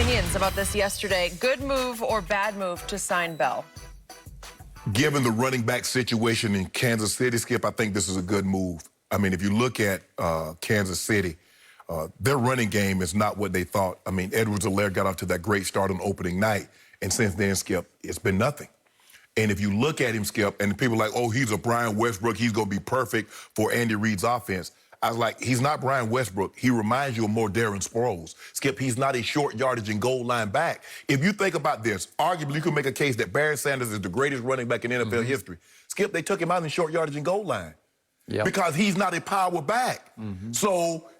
opinions about this yesterday. Good move or bad move to sign Bell? Given the running back situation in Kansas City, Skip, I think this is a good move. I mean, if you look at Kansas City, their running game is not what they thought. I mean, Edwards-Helaire got off to that great start on opening night, and since then, Skip, it's been nothing. And if you look at him, Skip, and people are like, oh, he's a Brian Westbrook, he's going to be perfect for Andy Reid's offense. I was like, he's not Brian Westbrook. He reminds you of more Darren Sproles. Skip, he's not a short yardage and goal line back. If you think about this, arguably you can make a case that Barry Sanders is the greatest running back in NFL history. Skip, they took him out in short yardage and goal line because he's not a power back. So,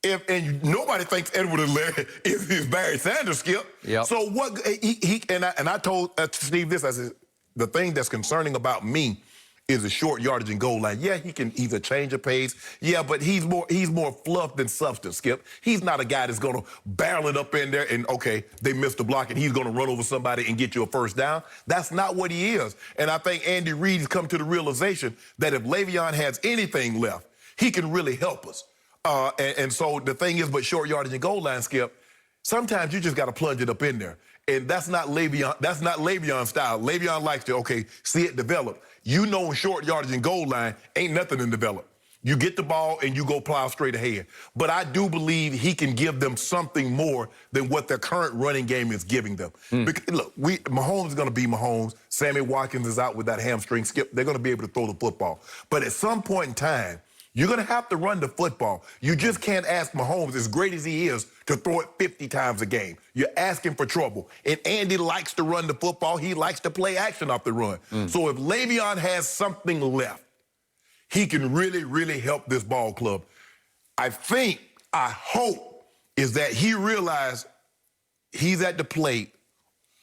nobody thinks Edwards-Helaire is Barry Sanders, Skip. So what I told Steve this, I said, the thing that's concerning about me is a short yardage and goal line. Yeah, he's a change of pace. Yeah, but he's more fluff than substance, Skip. He's not a guy that's gonna barrel it up in there and, okay, they missed the block and he's gonna run over somebody and get you a first down. That's not what he is. And I think Andy Reid's come to the realization that if Le'Veon has anything left, he can really help us. And so the thing is, but short yardage and goal line, Skip, sometimes you just gotta plunge it up in there. And that's not Le'Veon's style. Le'Veon likes to, okay, see it develop. You know, in short yardage and goal line, ain't nothing to develop. You get the ball and you go plow straight ahead. But I do believe he can give them something more than what their current running game is giving them. Because, look, Mahomes is going to be Mahomes. Sammy Watkins is out with that hamstring, Skip. They're going to be able to throw the football. But at some point in time, you're going to have to run the football. You just can't ask Mahomes, as great as he is, to throw it 50 times a game. You're asking for trouble. And Andy likes to run the football. He likes to play action off the run. So if Le'Veon has something left, he can really, really help this ball club. I hope, is that he realized he's at the plate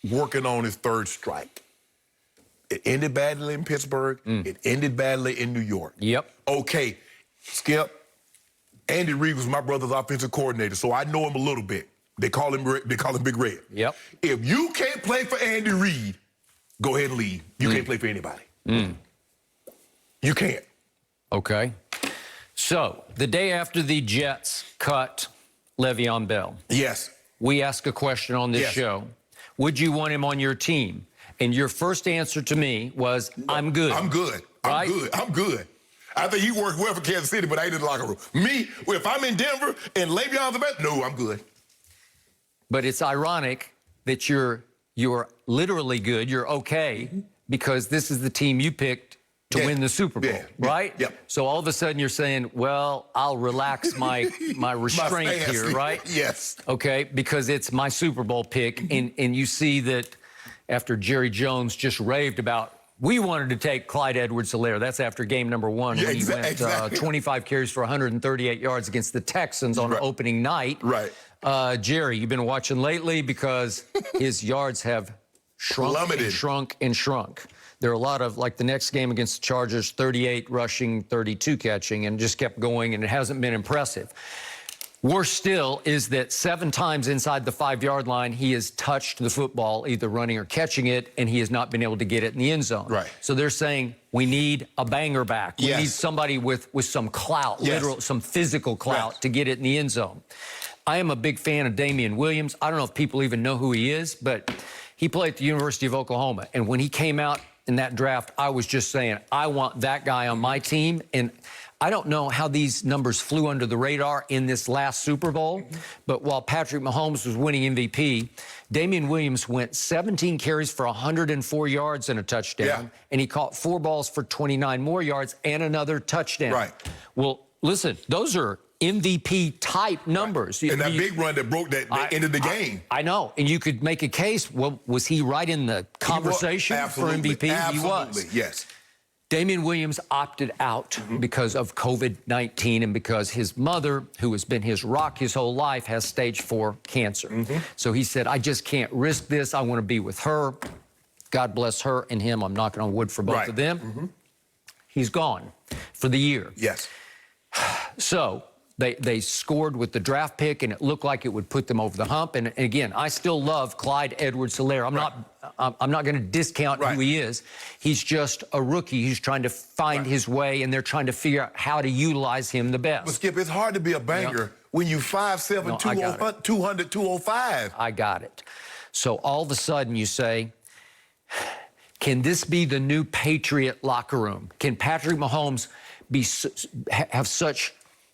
working on his third strike. It ended badly in Pittsburgh. It ended badly in New York. Okay. Skip, Andy Reid was my brother's offensive coordinator, so I know him a little bit. They call him Big Red. If you can't play for Andy Reid, go ahead and leave. You can't play for anybody. You can't. Okay. So, the day after the Jets cut Le'Veon Bell. We asked a question on this show. Would you want him on your team? And your first answer to me was, I'm good. I'm good. Right? I'm good. I think he worked well for Kansas City, but I ain't in the locker room. Me, if I'm in Denver and Le'Veon's the best, no, I'm good. But it's ironic that you're literally good, you're okay, because this is the team you picked to win the Super Bowl, right? So all of a sudden you're saying, well, I'll relax my restraint here, right? Okay, because it's my Super Bowl pick, and you see that after Jerry Jones just raved about, we wanted to take Clyde Edwards-Helaire. That's after game number one when he went 25 carries for 138 yards against the Texans on opening night. Jerry, you've been watching lately because his yards have shrunk and shrunk and shrunk. There are a lot of, like the next game against the Chargers, 38 rushing, 32 catching, and just kept going, and it hasn't been impressive. Worse still is that 7 times inside the 5-yard line, he has touched the football, either running or catching it, and he has not been able to get it in the end zone. So they're saying, we need a banger back. We need somebody with some clout, literal, some physical clout to get it in the end zone. I am a big fan of Damian Williams. I don't know if people even know who he is, but he played at the University of Oklahoma. And when he came out in that draft, I was just saying, I want that guy on my team. And I don't know how these numbers flew under the radar in this last Super Bowl, but while Patrick Mahomes was winning MVP, Damian Williams went 17 carries for 104 yards and a touchdown, and he caught 4 balls for 29 more yards and another touchdown. Well, listen, those are MVP-type numbers. And that big run that broke that ended the game. I know, and you could make a case, well, was he right in the conversation for MVP? He was. Yes. Damian Williams opted out because of COVID-19 and because his mother, who has been his rock his whole life, has stage 4 cancer. So he said, I just can't risk this. I want to be with her. God bless her and him. I'm knocking on wood for both of them. He's gone for the year. So They scored with the draft pick, and it looked like it would put them over the hump. And again, I still love Clyde Edwards-Helaire. I'm not going to discount who he is. He's just a rookie. He's trying to find his way, and they're trying to figure out how to utilize him the best. But Skip, it's hard to be a banger when you 5'7", No, 200, 205. I got it. So all of a sudden you say, can this be the new Patriot locker room? Can Patrick Mahomes have such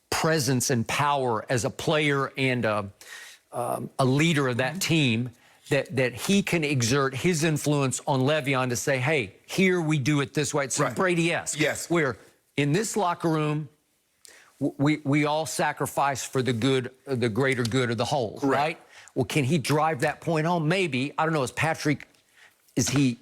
presence and power as a player and a leader of that team that he can exert his influence on Le'Veon to say, hey, here we do it this way. It's Brady-esque. Yes. Where in this locker room, we all sacrifice for the good, the greater good of the whole, Correct. right? Well, can he drive that point home? Maybe. I don't know. Is he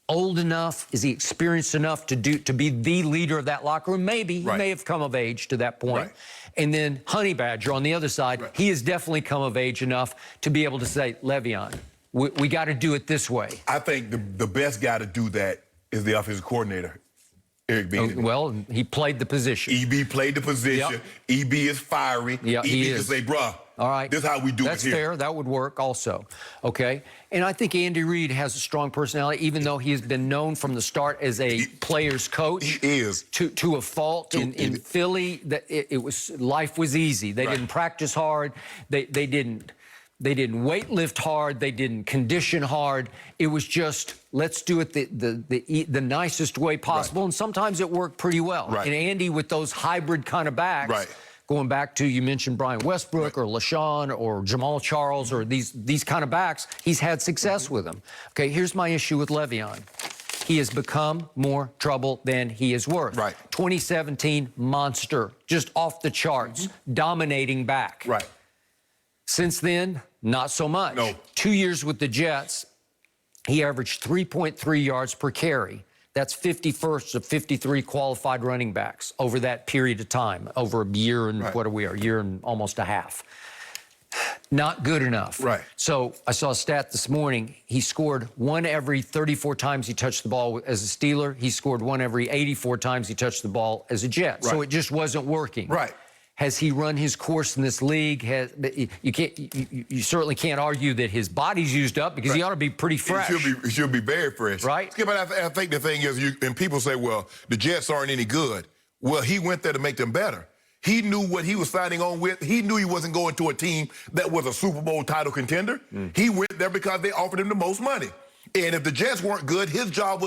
old enough? Is he experienced enough to be the leader of that locker room? Maybe. He may have come of age to that point. Right. And then Honey Badger on the other side, he has definitely come of age enough to be able to say, Le'Veon, we got to do it this way. I think the best guy to do that is the offensive coordinator, Eric Bieniemy. Well, he played the position. EB played the position. Yep. EB is fiery. Yeah, EB he can is. say, bruh, all right, this is how we do That's it here. fair. That would work also. Okay. And I think Andy Reid has a strong personality, even though he has been known from the start as a player's coach. He is. To a fault. In Philly, that life was easy. They didn't practice hard. They didn't weight lift hard. They didn't condition hard. It was just, let's do it the nicest way possible. And sometimes it worked pretty well. And Andy, with those hybrid kind of backs, going back to, you mentioned Brian Westbrook or LaShawn or Jamal Charles or these kind of backs, he's had success with them. Okay, here's my issue with Le'Veon. He has become more trouble than he is worth. 2017, monster, just off the charts, dominating back. Since then, not so much. 2 years with the Jets, he averaged 3.3 yards per carry. That's 51st of 53 qualified running backs over that period of time, over a year and what are we, a year and almost a half. Not good enough. So I saw a stat this morning. He scored one every 34 times he touched the ball as a Steeler. He scored one every 84 times he touched the ball as a Jet. So it just wasn't working. Has he run his course in this league? You certainly can't argue that his body's used up because he ought to be pretty fresh. He should be very fresh. Skip, I think the thing is, and people say, well, the Jets aren't any good. Well, he went there to make them better. He knew what he was signing on with. He knew he wasn't going to a team that was a Super Bowl title contender. He went there because they offered him the most money. And if the Jets weren't good, his job was